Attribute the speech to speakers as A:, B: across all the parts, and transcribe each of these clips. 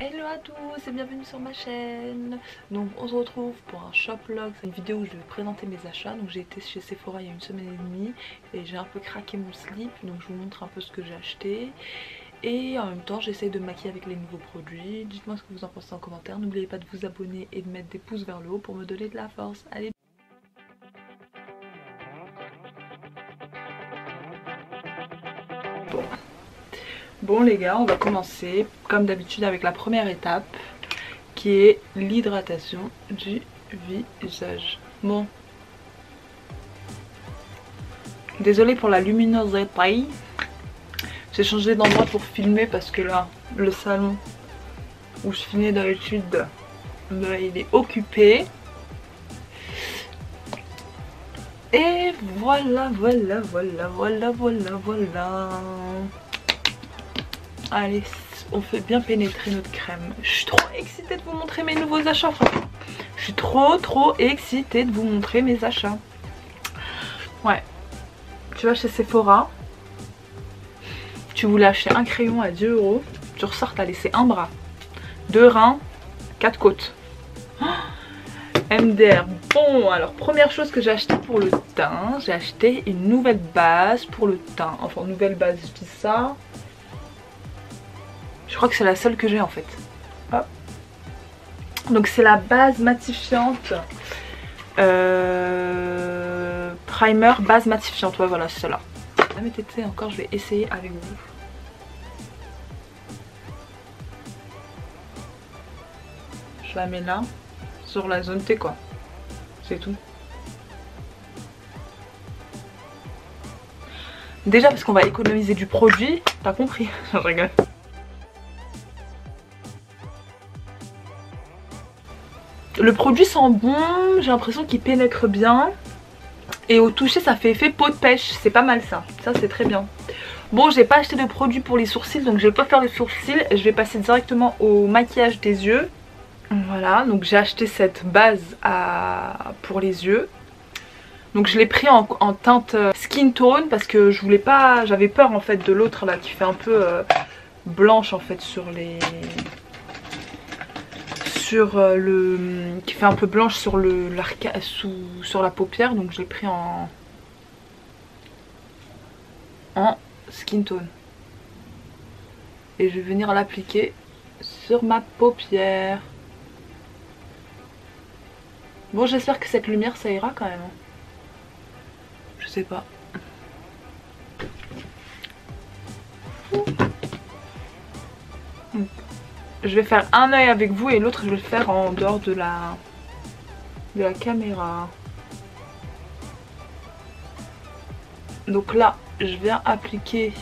A: Hello à tous et bienvenue sur ma chaîne. Donc on se retrouve pour un shoplog, c'est une vidéo où je vais présenter mes achats. Donc j'ai été chez Sephora il y a une semaine et demie et j'ai un peu craqué mon slip, donc je vous montre un peu ce que j'ai acheté. Et en même temps j'essaye de me maquiller avec les nouveaux produits. Dites-moi ce que vous en pensez en commentaire, n'oubliez pas de vous abonner et de mettre des pouces vers le haut pour me donner de la force. Allez. Bon les gars, on va commencer comme d'habitude avec la première étape qui est l'hydratation du visage. Bon, désolée pour la luminosité, j'ai changé d'endroit pour filmer parce que là, le salon où je filmais d'habitude, il est occupé. Et voilà. Allez, on fait bien pénétrer notre crème. Je suis trop excitée de vous montrer mes nouveaux achats, franchement. Je suis trop excitée de vous montrer mes achats. Ouais. Tu vas chez Sephora. Tu voulais acheter un crayon à 10 €. Tu ressors, t'as laissé un bras, 2 reins, 4 côtes. Oh, MDR. Bon, alors première chose que j'ai acheté pour le teint, j'ai acheté une nouvelle base pour le teint. Enfin, nouvelle base, je dis ça. Je crois que c'est la seule que j'ai en fait. Hop. Donc c'est la base matifiante. Primer base matifiante. Ouais, voilà, c'est celle-là. La métété encore, je vais essayer avec vous. Je la mets là, sur la zone T quoi. C'est tout. Déjà parce qu'on va économiser du produit, t'as compris? Je rigole. Le produit sent bon, j'ai l'impression qu'il pénètre bien. Et au toucher ça fait effet peau de pêche, c'est pas mal ça. Ça c'est très bien. Bon, j'ai pas acheté de produit pour les sourcils, donc je vais pas faire les sourcils. Je vais passer directement au maquillage des yeux. Voilà, donc j'ai acheté cette base pour les yeux. Donc je l'ai pris en teinte skin tone parce que je voulais pas, j'avais peur en fait de l'autre là qui fait un peu blanche en fait sur les, qui fait un peu blanche sur sur la paupière. Donc je l'ai pris en skin tone et je vais venir l'appliquer sur ma paupière. Bon, j'espère que cette lumière ça ira quand même. Je sais pas. Je vais faire un œil avec vous et l'autre je vais le faire en dehors de la caméra. Donc là, je viens appliquer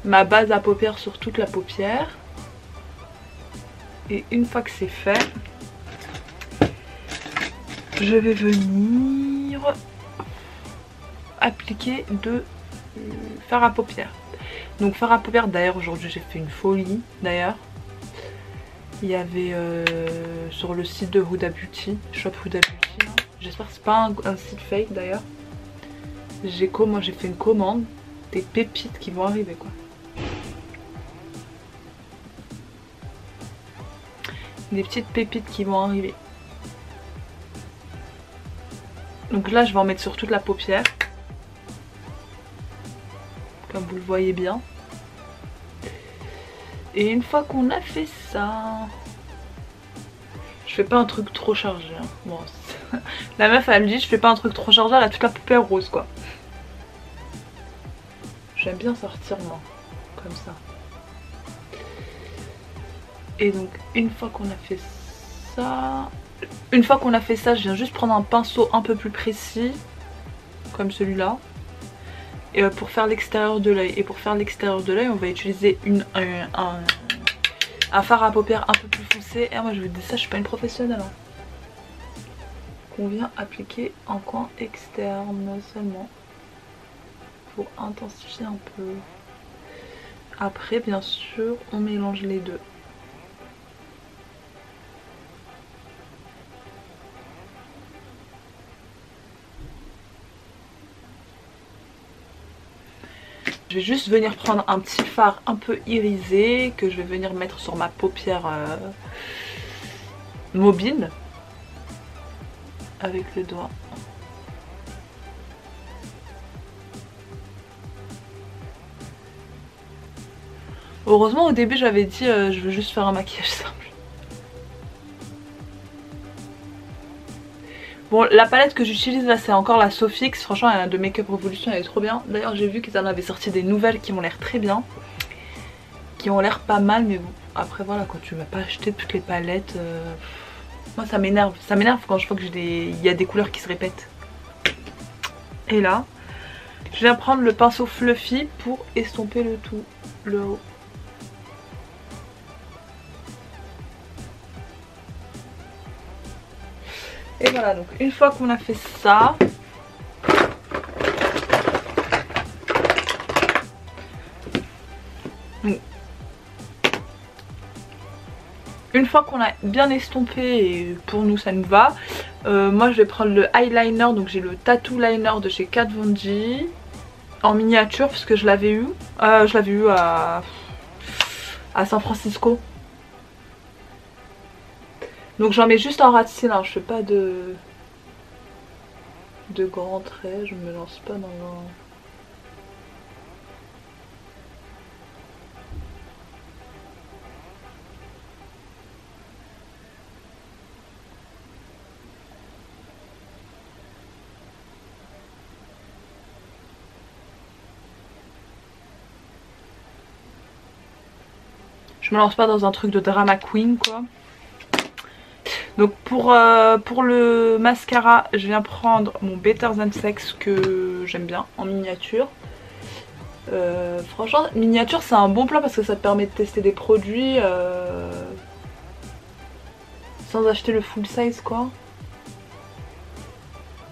A: ma base à paupières sur toute la paupière. Et une fois que c'est fait, je vais venir appliquer de fard à paupières. Donc fard à paupières, d'ailleurs aujourd'hui j'ai fait une folie d'ailleurs. Il y avait sur le site de Huda Beauty, Shop Huda Beauty, j'espère que c'est pas un site fake d'ailleurs. J'ai fait une commande, des pépites qui vont arriver quoi. Des petites pépites qui vont arriver. Donc là je vais en mettre sur toute la paupière. Comme vous le voyez bien. Et une fois qu'on a fait ça, je fais pas un truc trop chargé. Hein. Bon, la meuf elle me dit je fais pas un truc trop chargé, elle a toute la paupière rose quoi. J'aime bien sortir moi, comme ça. Et donc une fois qu'on a fait ça, je viens juste prendre un pinceau un peu plus précis, comme celui-là. Et pour faire l'extérieur de l'œil. Et pour faire l'extérieur de l'œil, on va utiliser un fard à paupières un peu plus foncé. Et moi je vous dis ça, je suis pas une professionnelle. Hein. Qu'on vient appliquer en coin externe seulement. Pour intensifier un peu. Après bien sûr, on mélange les deux. Je vais juste venir prendre un petit fard un peu irisé que je vais venir mettre sur ma paupière mobile avec le doigt. Heureusement au début j'avais dit je veux juste faire un maquillage simple. Bon, la palette que j'utilise là c'est encore la Sofix. Franchement elle a de Make Up Revolution, elle est trop bien. D'ailleurs j'ai vu qu'ils en avaient sorti des nouvelles qui m'ont l'air très bien, qui ont l'air pas mal, mais bon après voilà, quand tu vas pas acheter toutes les palettes moi ça m'énerve quand je vois que il y a des couleurs qui se répètent. Et là je viens prendre le pinceau Fluffy pour estomper le tout, le haut. Et voilà, donc une fois qu'on a fait ça, une fois qu'on a bien estompé et pour nous ça nous va, moi je vais prendre le eyeliner. Donc j'ai le Tattoo Liner de chez Kat Von D en miniature parce que je l'avais eu à San Francisco. Donc j'en mets juste en ras de cils, hein. Je fais pas de grands traits, je me lance pas dans le... Je me lance pas dans un truc de drama queen quoi. Donc pour le mascara, je viens prendre mon Better Than Sex que j'aime bien en miniature. Franchement miniature c'est un bon plan parce que ça te permet de tester des produits sans acheter le full size quoi.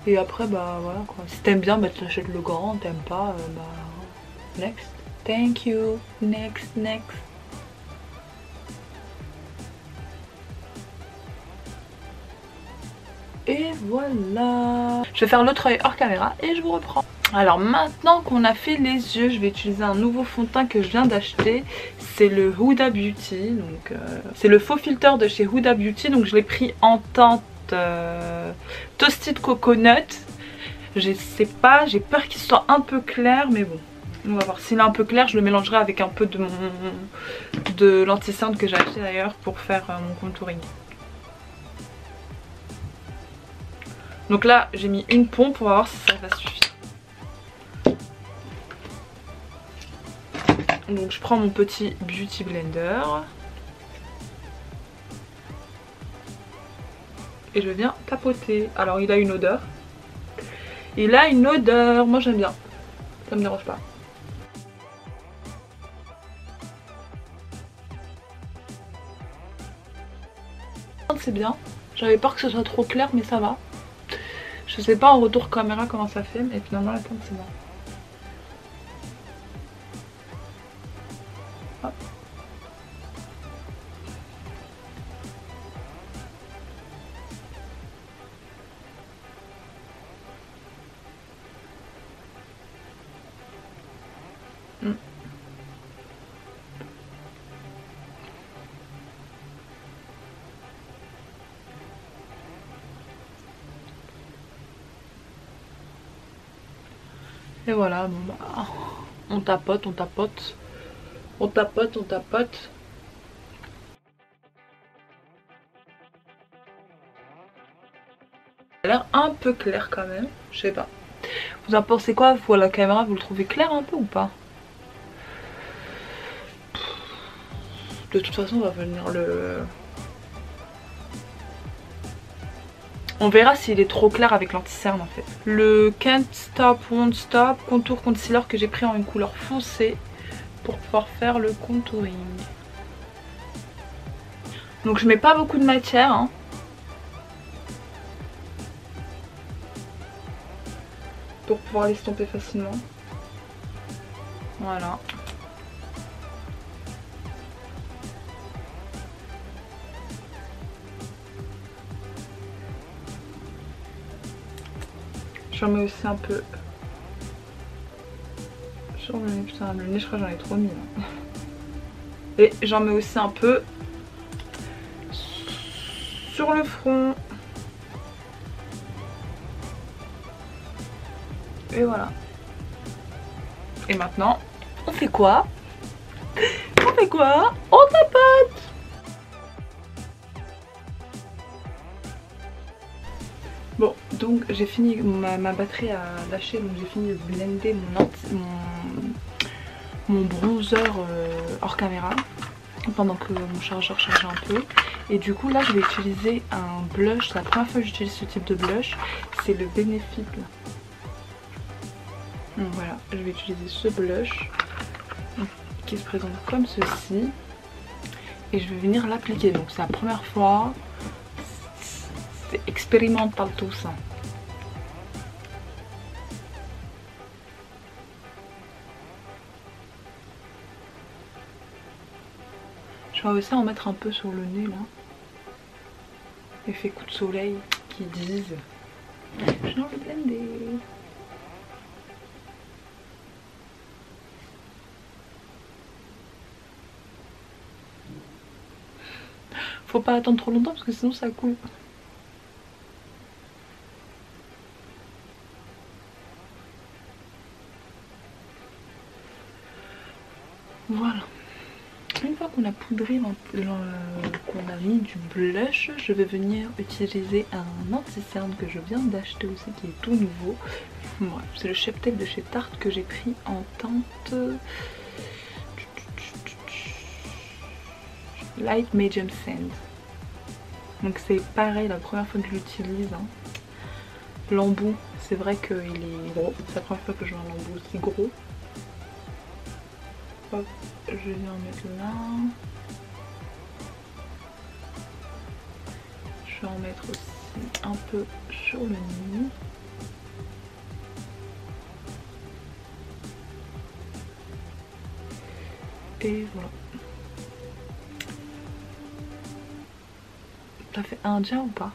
A: Et après bah voilà quoi. Si t'aimes bien bah tu achètes le grand, t'aimes pas bah next. Thank you, next. Et voilà. Je vais faire l'autre œil hors caméra et je vous reprends. Alors maintenant qu'on a fait les yeux, je vais utiliser un nouveau fond de teint que je viens d'acheter. C'est le Huda Beauty. Donc c'est le faux filter de chez Huda Beauty. Donc je l'ai pris en teinte Toasted Coconut. Je sais pas, j'ai peur qu'il soit un peu clair, mais bon. On va voir, s'il est un peu clair, je le mélangerai avec un peu de l'anti-cerne que j'ai acheté d'ailleurs pour faire mon contouring. Donc là j'ai mis une pompe, on va voir si ça va suffire. Donc je prends mon petit beauty blender et je viens tapoter. Alors il a une odeur. Moi j'aime bien, ça me dérange pas. C'est bien, j'avais peur que ce soit trop clair mais ça va. Je sais pas en retour caméra comment ça fait, mais finalement la teinte c'est bon. Hop. Et voilà, bon bah, on tapote. Ça a l'air un peu clair quand même, je sais pas. Vous en pensez quoi, vous à la caméra, vous le trouvez clair un peu ou pas? De toute façon on va venir le... On verra s'il est trop clair avec l'anti-cerne en fait. Le Can't Stop Won't Stop contour concealer que j'ai pris en une couleur foncée pour pouvoir faire le contouring. Donc je mets pas beaucoup de matière hein. Pour pouvoir l'estomper facilement. Voilà. J'en mets aussi un peu sur le nez. Putain, le nez, je crois que j'en ai trop mis là. Et j'en mets aussi un peu sur le front. Et voilà. Et maintenant, on fait quoi? On fait quoi? On tapote! Bon, donc j'ai fini, ma batterie a lâché, donc j'ai fini de blender mon bronzer hors caméra pendant que mon chargeur chargeait un peu. Et du coup là je vais utiliser un blush, c'est la première fois que j'utilise ce type de blush, c'est le Benefit là. Donc voilà, je vais utiliser ce blush qui se présente comme ceci et je vais venir l'appliquer. Donc c'est la première fois, c'est expérimental tout ça. Je vais aussi en mettre un peu sur le nez là. Effet coup de soleil qui disent. Je vais le blender. Faut pas attendre trop longtemps parce que sinon ça coule. Voilà. Une fois qu'on a poudré, qu'on a mis du blush, je vais venir utiliser un anti-cerne que je viens d'acheter aussi, qui est tout nouveau. Ouais, c'est le Shape Tape de chez Tarte que j'ai pris en teinte Light Medium Sand. Donc c'est pareil, la première fois que je l'utilise. Hein. L'embout, c'est vrai qu'il est gros. C'est la première fois que je vois un embout aussi gros. Hop, je vais en mettre là. Je vais en mettre aussi un peu sur le nez. Et voilà. T'as fait indien ou pas?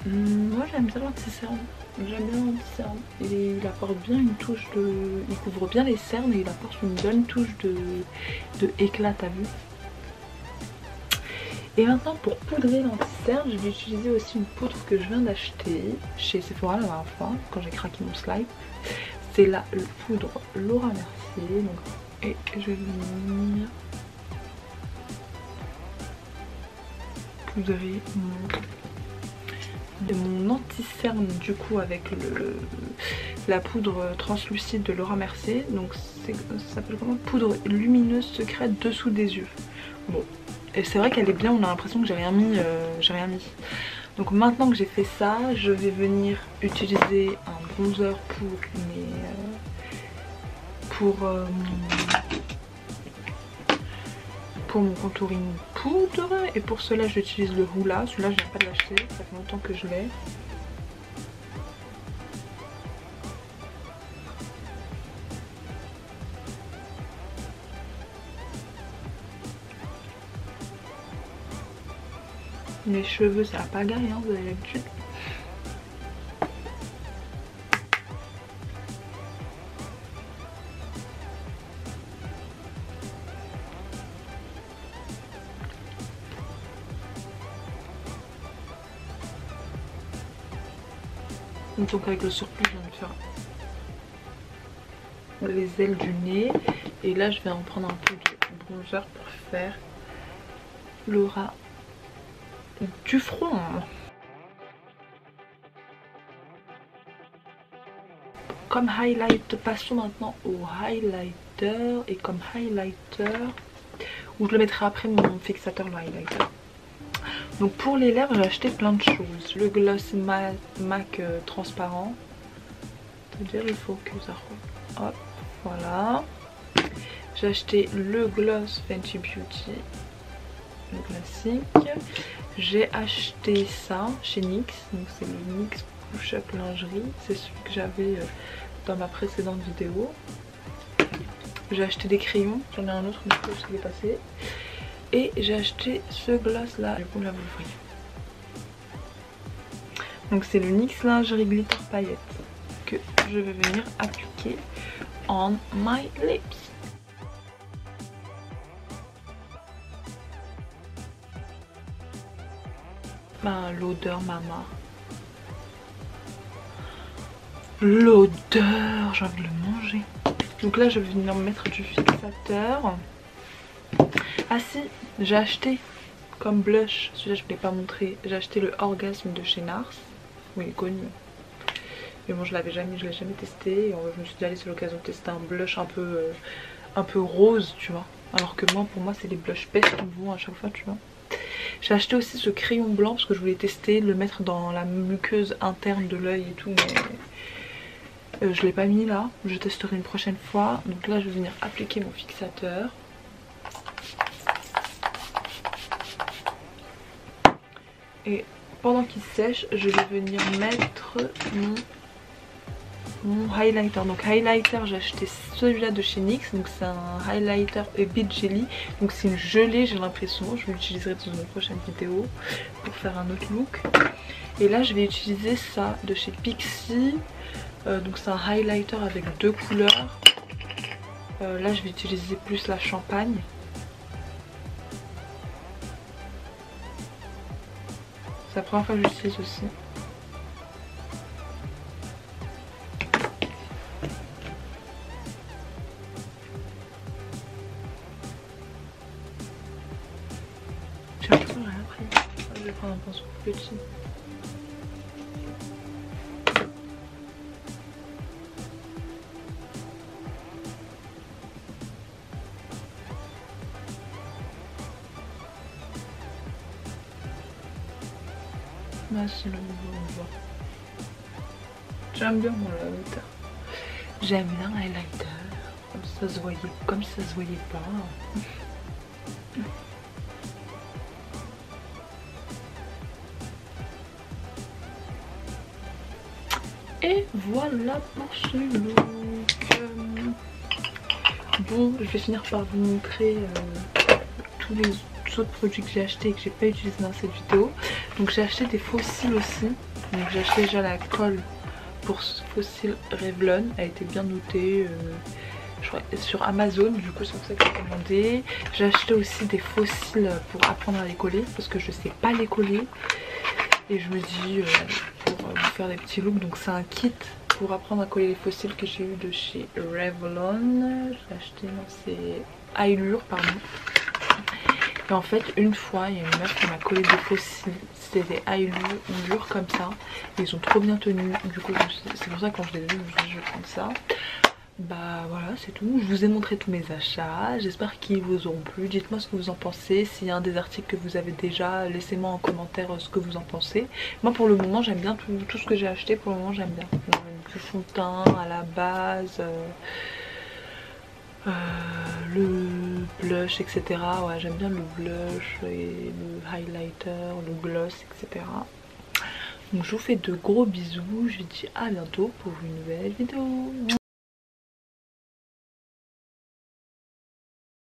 A: Moi j'aime bien l'anti-cerne. J'aime bien l'anti-cerne. Il apporte bien une touche de... Il couvre bien les cernes et il apporte une bonne touche de éclat, t'as vu. Et maintenant pour poudrer l'anti-cerne, je vais utiliser aussi une poudre que je viens d'acheter chez Sephora la dernière fois quand j'ai craqué mon slime. C'est la poudre Laura Mercier. Donc, et je vais venir poudrer mon anti-cerne du coup avec la poudre translucide de Laura Mercier. Donc ça s'appelle comment? Poudre lumineuse secrète dessous des yeux. Bon, et c'est vrai qu'elle est bien, on a l'impression que j'ai rien mis, Donc maintenant que j'ai fait ça, je vais venir utiliser un bronzer pour mon contouring poudre. Et pour cela j'utilise le Hoola. Celui-là je viens pas de l'acheter, ça fait longtemps que je l'ai. Mes cheveux ça a pas garé, hein, vous avez l'habitude. Donc avec le surplus je viens de faire les ailes du nez. Et là je vais en prendre un peu de bronzer pour faire l'aura du front. Comme highlight, passons maintenant au highlighter. Et comme highlighter, ou je le mettrai après mon fixateur le highlighter. Donc pour les lèvres j'ai acheté plein de choses. Le gloss MAC transparent. C'est-à-dire il faut que ça... Hop, voilà. J'ai acheté le gloss Fenty Beauty. Le classique. J'ai acheté ça chez NYX. Donc c'est le NYX push-up lingerie. C'est celui que j'avais dans ma précédente vidéo. J'ai acheté des crayons, j'en ai un autre mais je l'ai passé. Et j'ai acheté ce gloss là, du coup là vous le voyez. Donc c'est le NYX lingerie glitter paillettes que je vais venir appliquer on my lips. Bah, l'odeur mama. L'odeur, j'ai envie de le manger. Donc là je vais venir me mettre du fixateur. Ah si, j'ai acheté comme blush, celui-là je ne l'ai pas montré. J'ai acheté le Orgasme de chez Nars. Oui, il est connu. Mais bon, je l'ai jamais testé. Et je me suis dit allez, c'est l'occasion de tester un blush un peu rose, tu vois. Alors que moi, pour moi, c'est les blushs beige qui me vont à chaque fois, tu vois. J'ai acheté aussi ce crayon blanc parce que je voulais tester, le mettre dans la muqueuse interne de l'œil et tout, mais je l'ai pas mis là. Je testerai une prochaine fois. Donc là, je vais venir appliquer mon fixateur. Et pendant qu'il sèche, je vais venir mettre mon highlighter. Donc highlighter, j'ai acheté celui-là de chez NYX. Donc c'est un highlighter Beat Jelly. Donc c'est une gelée, j'ai l'impression. Je l'utiliserai dans une prochaine vidéo pour faire un autre look. Et là je vais utiliser ça de chez Pixi. Donc c'est un highlighter avec deux couleurs. Là je vais utiliser plus la champagne. C'est la première fois que j'utilise aussi. J'ai l'impression que j'ai rien pris. Je vais prendre un pinceau plus petit. Là c'est le nouveau. J'aime bien mon highlighter. J'aime bien un highlighter. Comme ça se voyait pas. Et voilà pour ce look. Bon, je vais finir par vous montrer tous les autres produits que j'ai achetés et que j'ai pas utilisé dans cette vidéo. Donc j'ai acheté des faux cils aussi. Donc j'ai acheté déjà la colle pour faux cils Revlon. Elle a été bien notée je crois, sur Amazon. Du coup c'est pour ça que j'ai commandé. J'ai acheté aussi des faux cils pour apprendre à les coller parce que je sais pas les coller. Et je me dis pour vous faire des petits looks. Donc c'est un kit pour apprendre à coller les faux cils que j'ai eu de chez Revlon. J'ai acheté, non c'est Allure pardon. Et en fait une fois il y a une meuf qui m'a collé des faux cils. C'était des Allure comme ça. Et ils ont trop bien tenu. Du coup c'est pour ça que quand je les ai vus je me suis dit je vais prendre ça. Bah voilà c'est tout, je vous ai montré tous mes achats, j'espère qu'ils vous auront plu, dites-moi ce que vous en pensez, s'il y a un des articles que vous avez déjà, laissez-moi en commentaire ce que vous en pensez. Moi pour le moment j'aime bien tout ce que j'ai acheté, pour le moment j'aime bien. Du fond de teint à la base, le blush etc. Ouais j'aime bien le blush et le highlighter, le gloss etc. Donc je vous fais de gros bisous, je vous dis à bientôt pour une nouvelle vidéo.